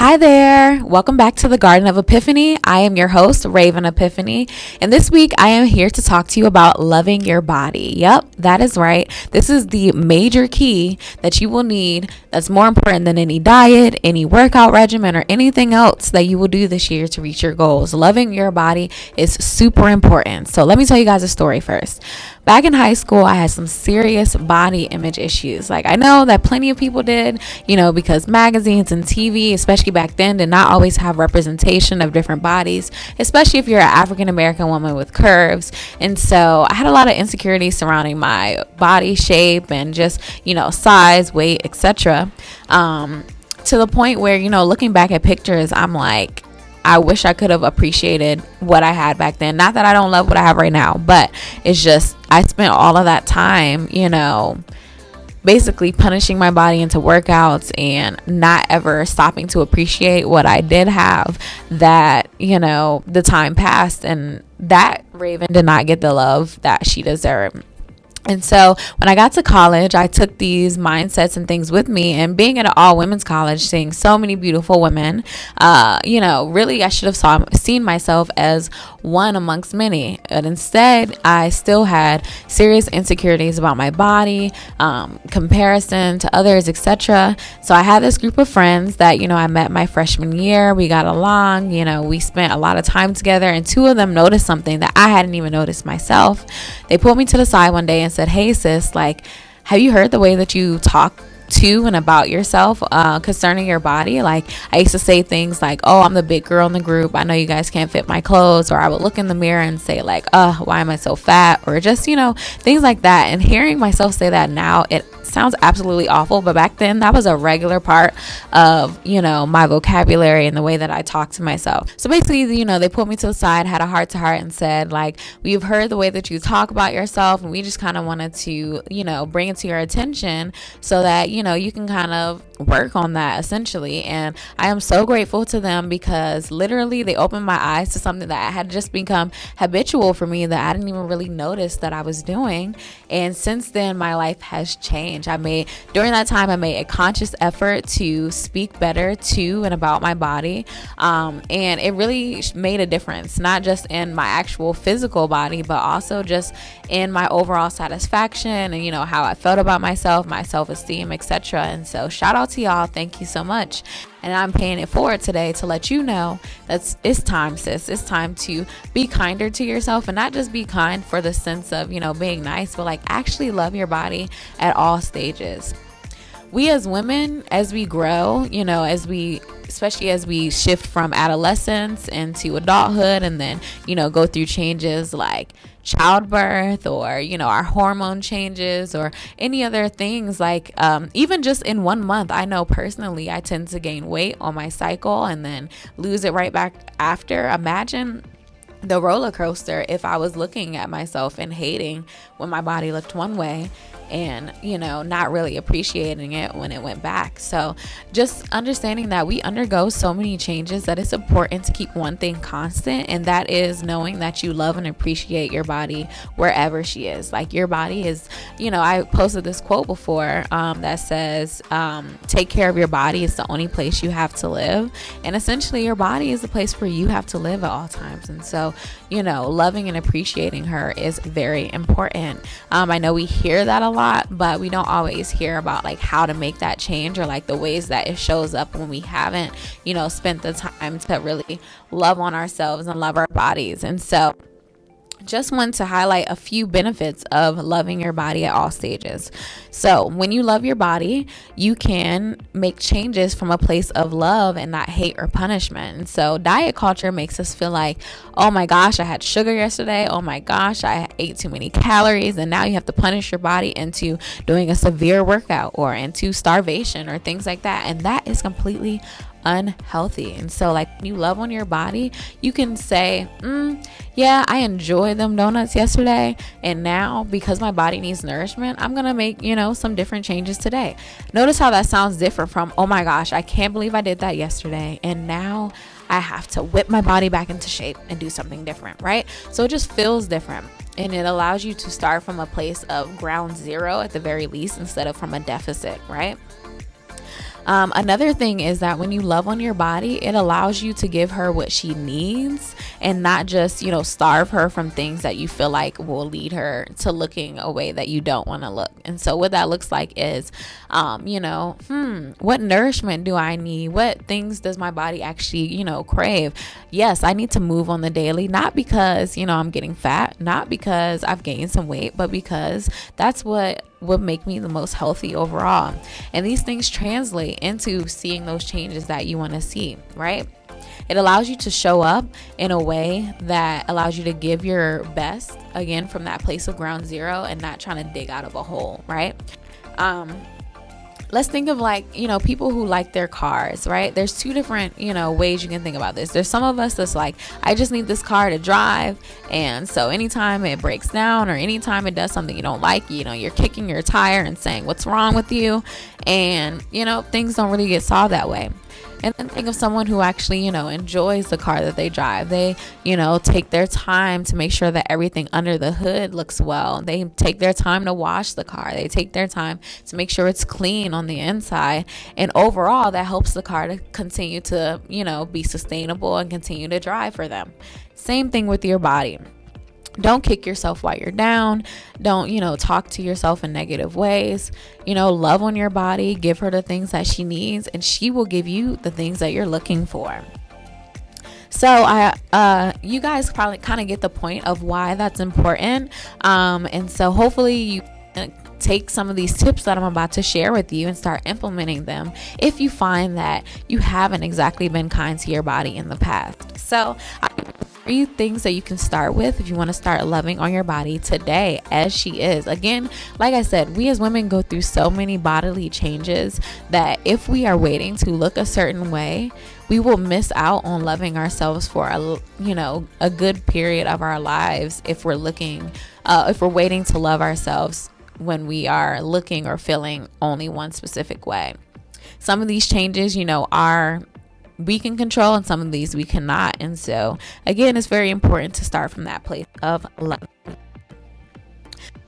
Hi there. Welcome back to the Garden of Epiphany. I am your host, Raven Epiphany. And this week I am here to talk to you about loving your body. Yep, that is right. This is the major key that you will need that's more important than any diet, any workout regimen, or anything else that you will do this year to reach your goals. Loving your body is super important. So let me tell you guys a story first. Back in high school, I had some serious body image issues. Like, I know that plenty of people did, because magazines and TV, especially back then, did not always have representation of different bodies, especially if you're an African American woman with curves. And so I had a lot of insecurities surrounding my body shape and just, size, weight, etc. To the point where, looking back at pictures, I'm like, I wish I could have appreciated what I had back then. Not that I don't love what I have right now, but it's just I spent all of that time, basically punishing my body into workouts and not ever stopping to appreciate what I did have. That, the time passed and that Raven did not get the love that she deserved. And so when I got to college, I took these mindsets and things with me, and being at an all women's college, seeing so many beautiful women, really I should have seen myself as one amongst many. But instead, I still had serious insecurities about my body, comparison to others, etc. So I had this group of friends that, I met my freshman year. We got along, we spent a lot of time together, and two of them noticed something that I hadn't even noticed myself. They pulled me to the side one day and said, "Hey sis, like, have you heard the way that you talk to and about yourself concerning your body? Like, I used to say things like, oh, I'm the big girl in the group. I know you guys can't fit my clothes." Or I would look in the mirror and say like, why am I so fat? Or just, things like that. And hearing myself say that now, it sounds absolutely awful, but back then that was a regular part of my vocabulary and the way that I talk to myself. So basically, they pulled me to the side, had a heart to heart, and said, like, we've heard the way that you talk about yourself, and we just kind of wanted to bring it to your attention so that you can kind of work on that, essentially. And I am so grateful to them, because literally they opened my eyes to something that had just become habitual for me that I didn't even really notice that I was doing. And since then, my life has changed. During that time, I made a conscious effort to speak better to and about my body, and it really made a difference, not just in my actual physical body, but also just in my overall satisfaction and how I felt about myself, my self-esteem, etc. And so shout out to y'all. Thank you so much. And I'm paying it forward today to let you know that it's time, sis. It's time to be kinder to yourself, and not just be kind for the sense of, being nice, but like actually love your body at all stages. We as women, as we grow, especially as we shift from adolescence into adulthood, and then, go through changes like childbirth or, our hormone changes or any other things, like even just in 1 month, I know personally I tend to gain weight on my cycle and then lose it right back after. Imagine the roller coaster if I was looking at myself and hating when my body looked one way and not really appreciating it when it went back. So just understanding that we undergo so many changes that it's important to keep one thing constant, and that is knowing that you love and appreciate your body wherever she is. Like, your body is, I posted this quote before that says, take care of your body. It's the only place you have to live. And essentially, your body is the place where you have to live at all times. And so, loving and appreciating her is very important. I know we hear that a lot, but we don't always hear about like how to make that change, or like the ways that it shows up when we haven't, spent the time to really love on ourselves and love our bodies. And so just want to highlight a few benefits of loving your body at all stages. So when you love your body, you can make changes from a place of love and not hate or punishment. And so diet culture makes us feel like, oh my gosh, I had sugar yesterday. Oh my gosh, I ate too many calories. And now you have to punish your body into doing a severe workout or into starvation or things like that. And that is completely unhealthy. And so like, when you love on your body, you can say, yeah, I enjoyed them donuts yesterday, and now because my body needs nourishment, I'm gonna make some different changes today. Notice how that sounds different from, oh my gosh, I can't believe I did that yesterday, and now I have to whip my body back into shape and do something different, right? So it just feels different, and it allows you to start from a place of ground zero at the very least, instead of from a deficit, right? Another thing is that when you love on your body, it allows you to give her what she needs and not just, starve her from things that you feel like will lead her to looking a way that you don't want to look. And so what that looks like is, what nourishment do I need? What things does my body actually, crave? Yes, I need to move on the daily, not because, I'm getting fat, not because I've gained some weight, but because that's what would make me the most healthy overall. And these things translate into seeing those changes that you want to see, right? It allows you to show up in a way that allows you to give your best, again, from that place of ground zero and not trying to dig out of a hole, right? Let's think of people who like their cars, right? There's two different, ways you can think about this. There's some of us that's like, I just need this car to drive. And so anytime it breaks down or anytime it does something you don't like, you're kicking your tire and saying, what's wrong with you? And, things don't really get solved that way. And then think of someone who actually, enjoys the car that they drive. They, take their time to make sure that everything under the hood looks well. They take their time to wash the car. They take their time to make sure it's clean on the inside. And overall, that helps the car to continue to, be sustainable and continue to drive for them. Same thing with your body. Don't kick yourself while you're down. Don't, talk to yourself in negative ways. Love on your body. Give her the things that she needs, and she will give you the things that you're looking for. So you guys probably kind of get the point of why that's important. And so hopefully you take some of these tips that I'm about to share with you and start implementing them if you find that you haven't exactly been kind to your body in the past. So 3 things that you can start with if you want to start loving on your body today as she is. Again, like I said, we as women go through so many bodily changes that if we are waiting to look a certain way, we will miss out on loving ourselves for a good period of our lives if we're waiting to love ourselves when we are looking or feeling only one specific way. Some of these changes, we can control, and some of these we cannot. And so again, it's very important to start from that place of love.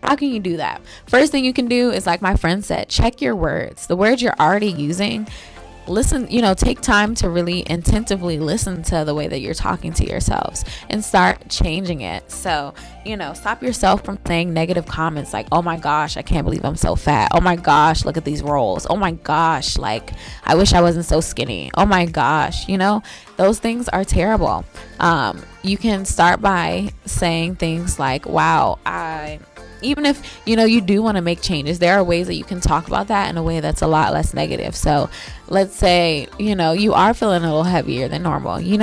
How can you do that? First thing you can do is, like my friend said, check your words. The words you're already using. Listen, take time to really attentively listen to the way that you're talking to yourselves and start changing it. So, stop yourself from saying negative comments like, oh my gosh, I can't believe I'm so fat. Oh my gosh, look at these rolls. Oh my gosh, I wish I wasn't so skinny. Oh my gosh, those things are terrible. You can start by saying things like, wow, even if, you do want to make changes, there are ways that you can talk about that in a way that's a lot less negative. So let's say, you are feeling a little heavier than normal. You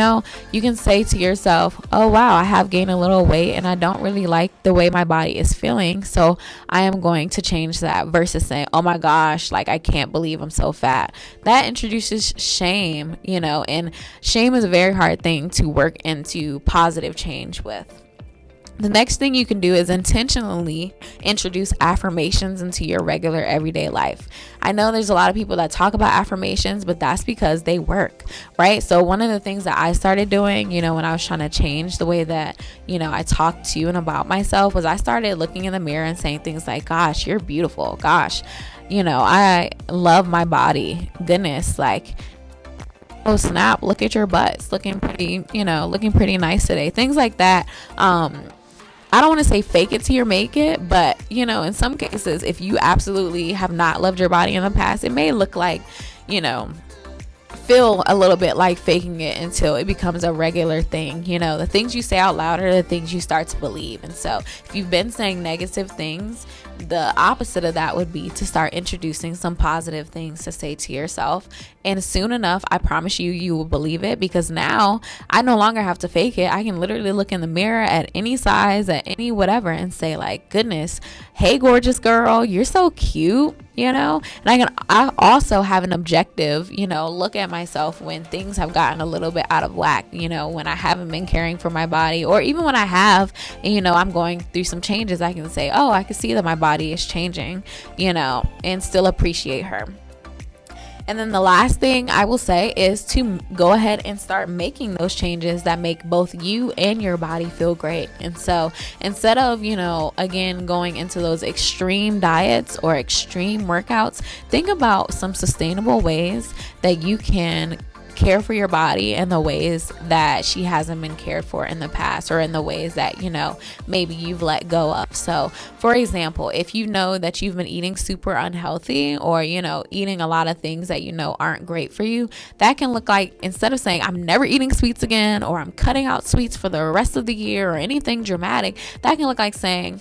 can say to yourself, oh, wow, I have gained a little weight and I don't really like the way my body is feeling. So I am going to change that, versus saying, oh my gosh, I can't believe I'm so fat. That introduces shame, and shame is a very hard thing to work into positive change with. The next thing you can do is intentionally introduce affirmations into your regular everyday life. I know there's a lot of people that talk about affirmations, but that's because they work, right? So one of the things that I started doing, when I was trying to change the way that, I talk to and about myself, was I started looking in the mirror and saying things like, gosh, you're beautiful. Gosh, I love my body. Goodness, oh snap, look at your butts, looking pretty nice today. Things like that. I don't want to say fake it till you make it, but in some cases, if you absolutely have not loved your body in the past, it may look like, feel a little bit like faking it until it becomes a regular thing. The things you say out loud are the things you start to believe. And so if you've been saying negative things, the opposite of that would be to start introducing some positive things to say to yourself. And soon enough, I promise you will believe it, because now I no longer have to fake it. I can literally look in the mirror at any size, at any whatever, and say goodness, hey, gorgeous girl, you're so cute. And I also have an objective, look at myself when things have gotten a little bit out of whack, when I haven't been caring for my body, or even when I have, and, I'm going through some changes. I can say, oh, I can see that my body is changing, and still appreciate her. And then the last thing I will say is to go ahead and start making those changes that make both you and your body feel great. And so instead of, again, going into those extreme diets or extreme workouts, think about some sustainable ways that you can care for your body in the ways that she hasn't been cared for in the past, or in the ways that maybe you've let go of. So for example, if you know that you've been eating super unhealthy, or eating a lot of things that aren't great for you, that can look like, instead of saying I'm never eating sweets again, or I'm cutting out sweets for the rest of the year, or anything dramatic, that can look like saying,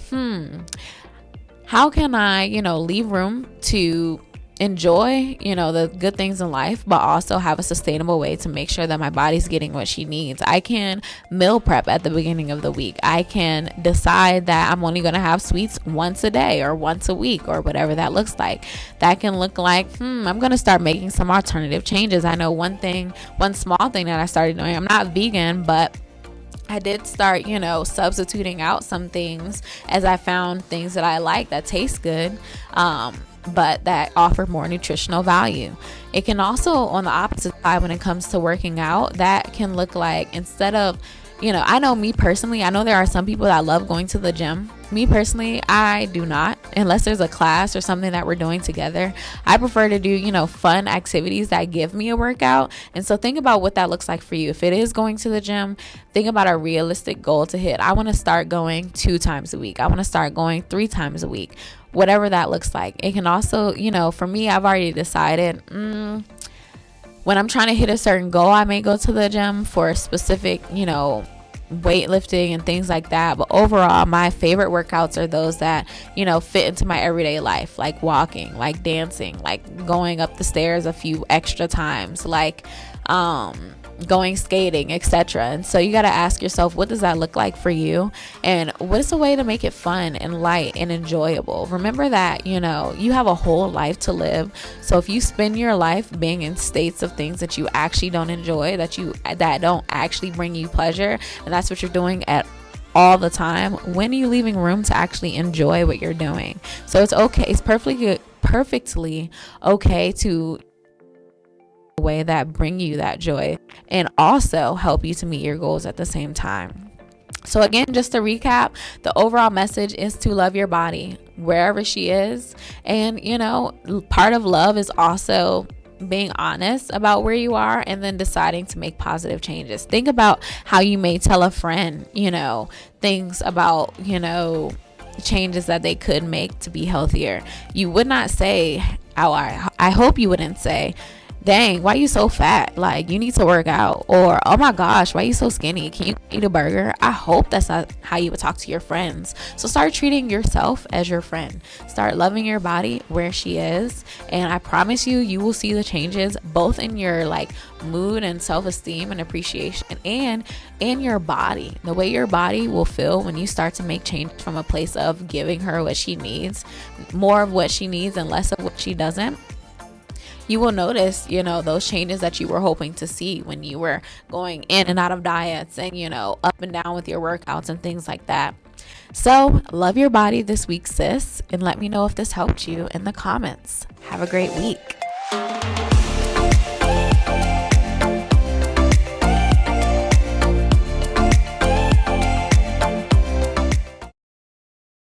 how can I leave room to enjoy the good things in life, but also have a sustainable way to make sure that my body's getting what she needs. I can meal prep at the beginning of the week. I can decide that I'm only going to have sweets once a day or once a week, or whatever that looks like. That can look like I'm going to start making some alternative changes. I know one small thing that I started doing. I'm not vegan, but I did start, substituting out some things as I found things that I like that taste good, but that offer more nutritional value. It can also, on the opposite side, when it comes to working out, that can look like, instead of, I know me personally, I know there are some people that love going to the gym. Me personally, I do not, unless there's a class or something that we're doing together. I prefer to do, fun activities that give me a workout. And so think about what that looks like for you. If it is going to the gym, think about a realistic goal to hit. I want to start going 2 times a week. I want to start going 3 times a week, whatever that looks like. It can also, for me, I've already decided, when I'm trying to hit a certain goal, I may go to the gym for a specific, weightlifting and things like that. But overall, my favorite workouts are those that fit into my everyday life, like walking, like dancing, like going up the stairs a few extra times, like going skating, etc. And so you got to ask yourself, what does that look like for you, and what is a way to make it fun and light and enjoyable? Remember that you have a whole life to live. So if you spend your life being in states of things that you actually don't enjoy, that don't actually bring you pleasure, and that's what you're doing at all the time, when are you leaving room to actually enjoy what you're doing? So it's okay, it's perfectly okay to way that bring you that joy and also help you to meet your goals at the same time. So again, just to recap, the overall message is to love your body wherever she is. And part of love is also being honest about where you are, and then deciding to make positive changes. Think about how you may tell a friend things about changes that they could make to be healthier. You would not say, I hope you wouldn't say, dang, why you so fat? Like, you need to work out. Or, oh my gosh, why you so skinny? Can you eat a burger? I hope that's not how you would talk to your friends. So start treating yourself as your friend. Start loving your body where she is. And I promise you will see the changes both in your mood and self-esteem and appreciation, and in your body. The way your body will feel when you start to make change from a place of giving her what she needs, more of what she needs and less of what she doesn't. You will notice, those changes that you were hoping to see when you were going in and out of diets and, up and down with your workouts and things like that. So love your body this week, sis, and let me know if this helped you in the comments. Have a great week.